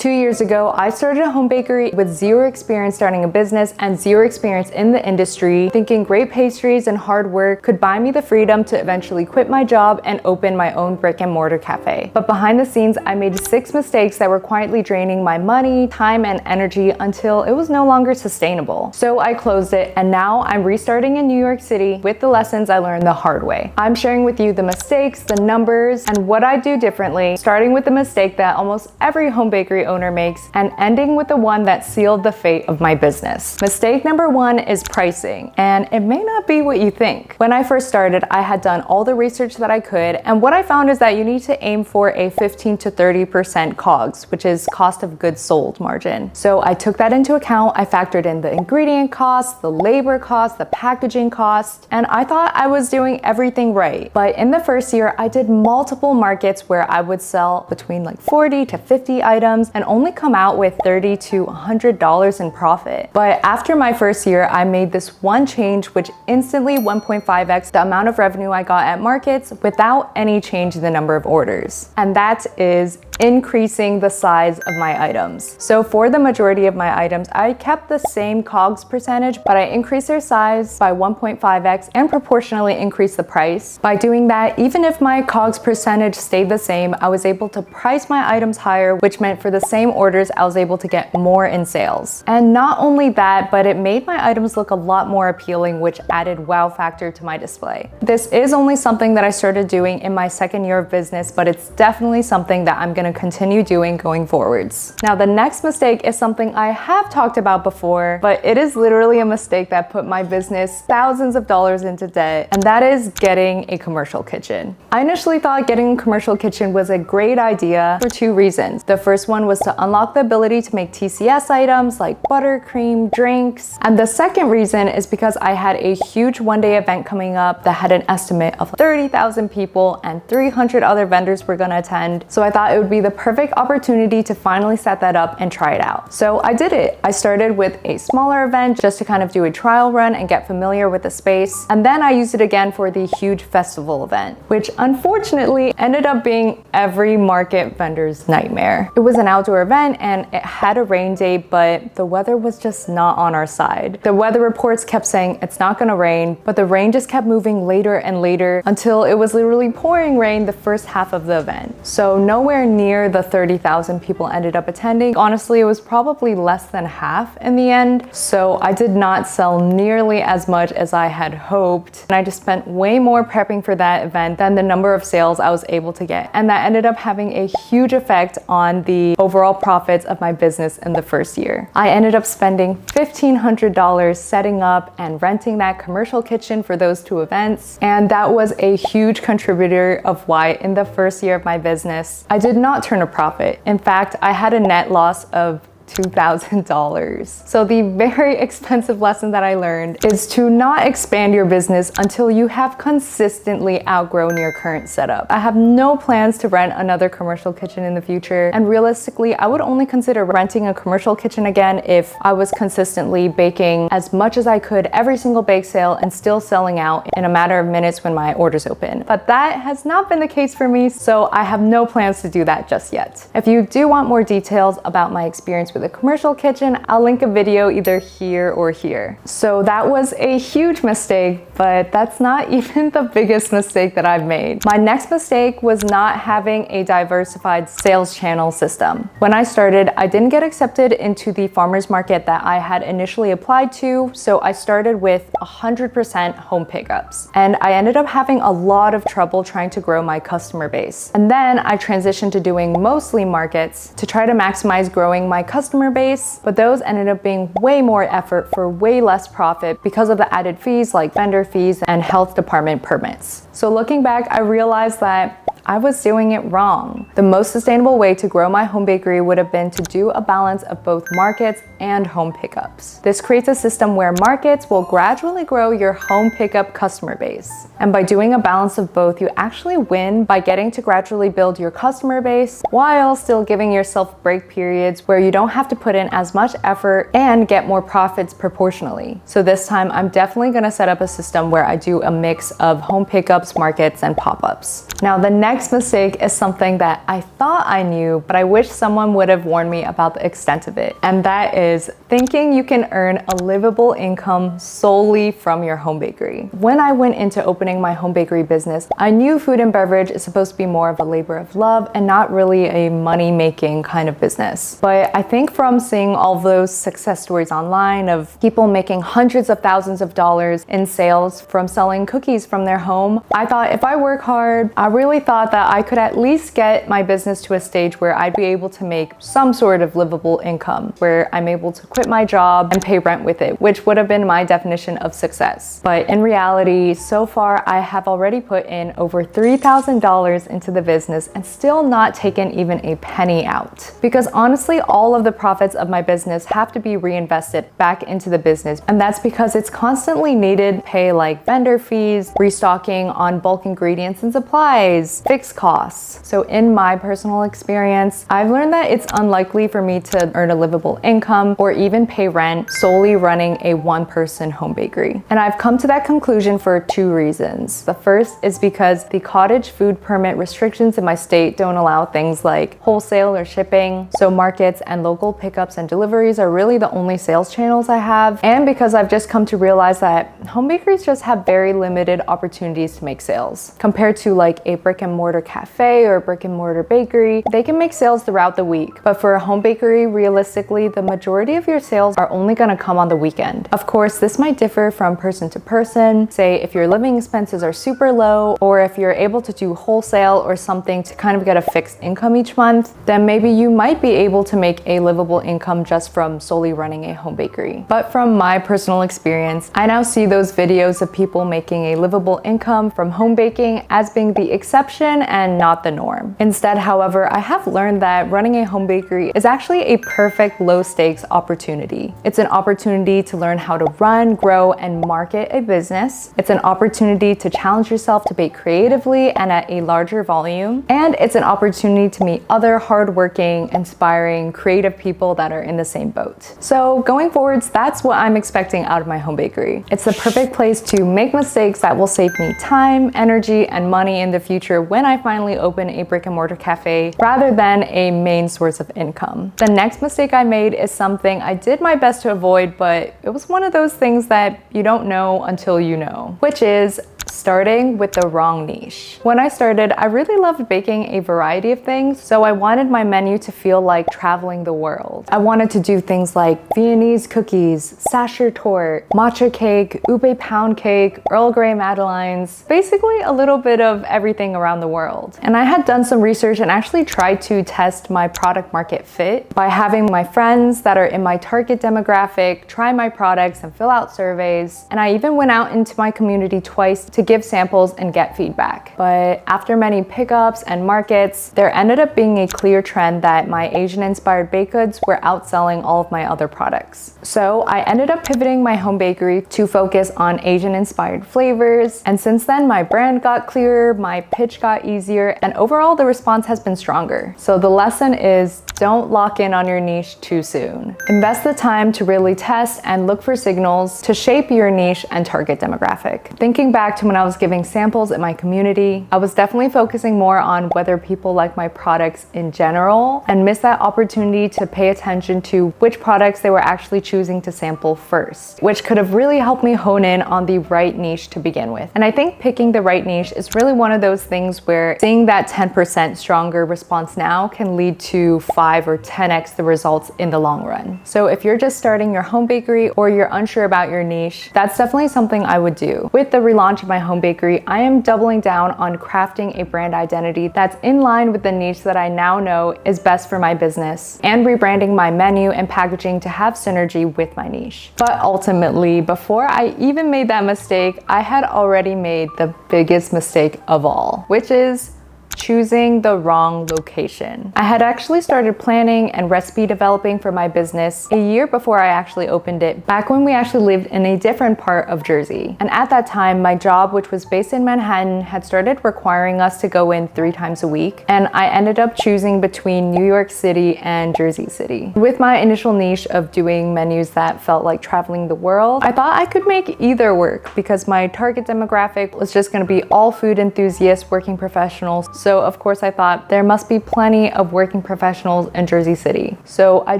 2 years ago, I started a home bakery with zero experience starting a business and zero experience in the industry, thinking great pastries and hard work could buy me the freedom to eventually quit my job and open my own brick and mortar cafe. But behind the scenes, I made 6 mistakes that were quietly draining my money, time, and energy until it was no longer sustainable. So I closed it, and now I'm restarting in New York City with the lessons I learned the hard way. I'm sharing with you the mistakes, the numbers, and what I do differently, starting with the mistake that almost every home bakery owner makes and ending with the one that sealed the fate of my business. Mistake number 1 is pricing, and it may not be what you think. When I first started, I had done all the research that I could, and what I found is that you need to aim for a 15 to 30% COGS, which is cost of goods sold margin. So I took that into account. I factored in the ingredient costs, the labor costs, the packaging costs, and I thought I was doing everything right. But in the first year, I did multiple markets where I would sell between like 40 to 50 items and only come out with $30 to $100 in profit. But after my first year, I made this one change which instantly 1.5x the amount of revenue I got at markets without any change in the number of orders. And that is increasing the size of my items. So for the majority of my items, I kept the same COGS percentage, but I increased their size by 1.5x and proportionally increased the price. By doing that, even if my COGS percentage stayed the same, I was able to price my items higher, which meant for the same orders, I was able to get more in sales. And not only that, but it made my items look a lot more appealing, which added wow factor to my display. This is only something that I started doing in my second year of business, but it's definitely something that I'm gonna continue doing going forwards. Now, the next mistake is something I have talked about before, but it is literally a mistake that put my business thousands of dollars into debt, and that is getting a commercial kitchen. I initially thought getting a commercial kitchen was a great idea for 2 reasons. The first one was to unlock the ability to make TCS items like buttercream, drinks. And the second reason is because I had a huge one-day event coming up that had an estimate of 30,000 people and 300 other vendors were gonna attend. So I thought it would be the perfect opportunity to finally set that up and try it out. So I did it. I started with a smaller event just to kind of do a trial run and get familiar with the space. And then I used it again for the huge festival event, which unfortunately ended up being every market vendor's nightmare. It was an outdoor event and it had a rain date, but the weather was just not on our side. The weather reports kept saying it's not gonna rain, but the rain just kept moving later and later until it was literally pouring rain the first half of the event. So nowhere near the 30,000 people ended up attending. Honestly, it was probably less than half in the end. So I did not sell nearly as much as I had hoped. And I just spent way more prepping for that event than the number of sales I was able to get. And that ended up having a huge effect on the overall profits of my business in the first year. I ended up spending $1,500 setting up and renting that commercial kitchen for those 2 events. And that was a huge contributor of why in the first year of my business, I did not turn a profit. In fact, I had a net loss of $2,000. So the very expensive lesson that I learned is to not expand your business until you have consistently outgrown your current setup. I have no plans to rent another commercial kitchen in the future, and realistically, I would only consider renting a commercial kitchen again if I was consistently baking as much as I could every single bake sale and still selling out in a matter of minutes when my orders open. But that has not been the case for me, so I have no plans to do that just yet. If you do want more details about my experience with a commercial kitchen, I'll link a video either here or here. So that was a huge mistake, but that's not even the biggest mistake that I've made. My next mistake was not having a diversified sales channel system. When I started, I didn't get accepted into the farmers market that I had initially applied to, so I started with 100% home pickups. And I ended up having a lot of trouble trying to grow my customer base. And then I transitioned to doing mostly markets to try to maximize growing my customer base, but those ended up being way more effort for way less profit because of the added fees like vendor fees and health department permits. So looking back, I realized that I was doing it wrong. The most sustainable way to grow my home bakery would have been to do a balance of both markets and home pickups. This creates a system where markets will gradually grow your home pickup customer base. And by doing a balance of both, you actually win by getting to gradually build your customer base while still giving yourself break periods where you don't have to put in as much effort and get more profits proportionally. So this time, I'm definitely gonna set up a system where I do a mix of home pickups, markets, and pop-ups. Now, the next next mistake is something that I thought I knew, but I wish someone would have warned me about the extent of it. And that is thinking you can earn a livable income solely from your home bakery. When I went into opening my home bakery business, I knew food and beverage is supposed to be more of a labor of love and not really a money-making kind of business. But I think from seeing all those success stories online of people making hundreds of thousands of dollars in sales from selling cookies from their home, I thought if I work hard, I really thought that I could at least get my business to a stage where I'd be able to make some sort of livable income, where I'm able to quit my job and pay rent with it, which would have been my definition of success. But in reality, so far I have already put in over $3,000 into the business and still not taken even a penny out. Because honestly, all of the profits of my business have to be reinvested back into the business. And that's because it's constantly needed pay like vendor fees, restocking on bulk ingredients and supplies, fixed costs. So in my personal experience, I've learned that it's unlikely for me to earn a livable income or even pay rent solely running a one-person home bakery. And I've come to that conclusion for two reasons. The first is because the cottage food permit restrictions in my state don't allow things like wholesale or shipping. So markets and local pickups and deliveries are really the only sales channels I have. And because I've just come to realize that home bakeries just have very limited opportunities to make sales. Compared to like a brick and mortar cafe or a brick and mortar bakery, they can make sales throughout the week. But for a home bakery, realistically, the majority of your sales are only gonna come on the weekend. Of course, this might differ from person to person. Say if your living expenses are super low, or if you're able to do wholesale or something to kind of get a fixed income each month, then maybe you might be able to make a livable income just from solely running a home bakery. But from my personal experience, I now see those videos of people making a livable income from home baking as being the exception and not the norm. Instead, however, I have learned that running a home bakery is actually a perfect low stakes opportunity. It's an opportunity to learn how to run, grow, and market a business. It's an opportunity to challenge yourself to bake creatively and at a larger volume. And it's an opportunity to meet other hardworking, inspiring, creative people that are in the same boat. So going forwards, that's what I'm expecting out of my home bakery. It's the perfect place to make mistakes that will save me time, energy, and money in the future when I finally open a brick and mortar cafe rather than a main source of income. The next mistake I made is something I did my best to avoid, but it was one of those things that you don't know until you know, which is starting with the wrong niche. When I started, I really loved baking a variety of things, so I wanted my menu to feel like traveling the world. I wanted to do things like Viennese cookies, Sasher tort, matcha cake, ube pound cake, Earl Grey madeleines, basically a little bit of everything around the world. And I had done some research and actually tried to test my product market fit by having my friends that are in my target demographic try my products and fill out surveys. And I even went out into my community twice to give samples and get feedback. But after many pickups and markets, there ended up being a clear trend that my Asian-inspired baked goods were outselling all of my other products. So I ended up pivoting my home bakery to focus on Asian-inspired flavors. And since then, my brand got clearer, my pitch got easier, and overall the response has been stronger. So the lesson is, don't lock in on your niche too soon. Invest the time to really test and look for signals to shape your niche and target demographic. Thinking back to when I was giving samples in my community, I was definitely focusing more on whether people like my products in general and missed that opportunity to pay attention to which products they were actually choosing to sample first, which could have really helped me hone in on the right niche to begin with. And I think picking the right niche is really one of those things where seeing that 10% stronger response now can lead to 5 or 10x the results in the long run. So if you're just starting your home bakery or you're unsure about your niche, that's definitely something I would do. With the relaunch of my home bakery, I am doubling down on crafting a brand identity that's in line with the niche that I now know is best for my business, and rebranding my menu and packaging to have synergy with my niche. But ultimately, before I even made that mistake, I had already made the biggest mistake of all, which is choosing the wrong location. I had actually started planning and recipe developing for my business a year before I actually opened it, back when we actually lived in a different part of Jersey. And at that time, my job, which was based in Manhattan, had started requiring us to go in 3 times a week. And I ended up choosing between New York City and Jersey City. With my initial niche of doing menus that felt like traveling the world, I thought I could make either work because my target demographic was just gonna be all food enthusiasts, working professionals. So of course I thought there must be plenty of working professionals in Jersey City. So I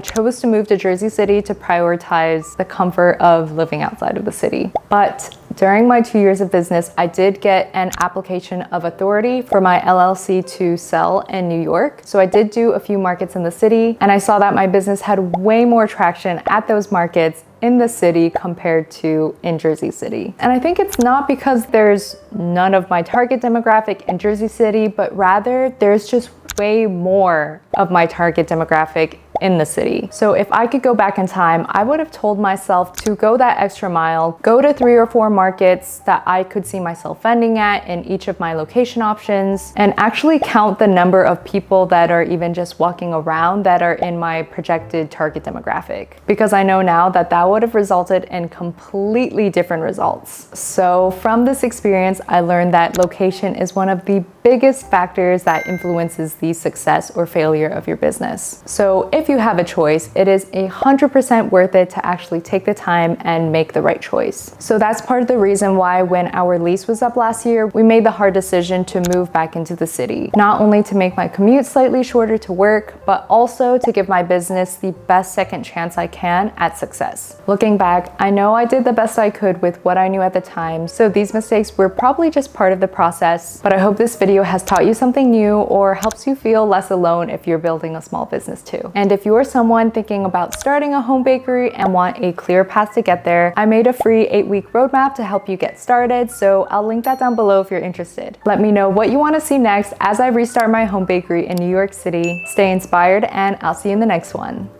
chose to move to Jersey City to prioritize the comfort of living outside of the city. But during my 2 years of business, I did get an application of authority for my LLC to sell in New York. So I did do a few markets in the city, and I saw that my business had way more traction at those markets in the city compared to in Jersey City. And I think it's not because there's none of my target demographic in Jersey City, but rather there's just way more of my target demographic in the city. So if I could go back in time, I would have told myself to go that extra mile, go to 3 or 4 markets that I could see myself vending at in each of my location options, and actually count the number of people that are even just walking around that are in my projected target demographic. Because I know now that that would have resulted in completely different results. So from this experience, I learned that location is one of the biggest factors that influences the success or failure of your business. So if you have a choice, it is 100% worth it to actually take the time and make the right choice. So that's part of the reason why when our lease was up last year, we made the hard decision to move back into the city. Not only to make my commute slightly shorter to work, but also to give my business the best second chance I can at success. Looking back, I know I did the best I could with what I knew at the time, so these mistakes were probably just part of the process, but I hope this video has taught you something new or helps you feel less alone if you're building a small business too. And if you're someone thinking about starting a home bakery and want a clear path to get there, I made a free 8-week roadmap to help you get started, so I'll link that down below if you're interested. Let me know what you want to see next as I restart my home bakery in New York City. Stay inspired, and I'll see you in the next one.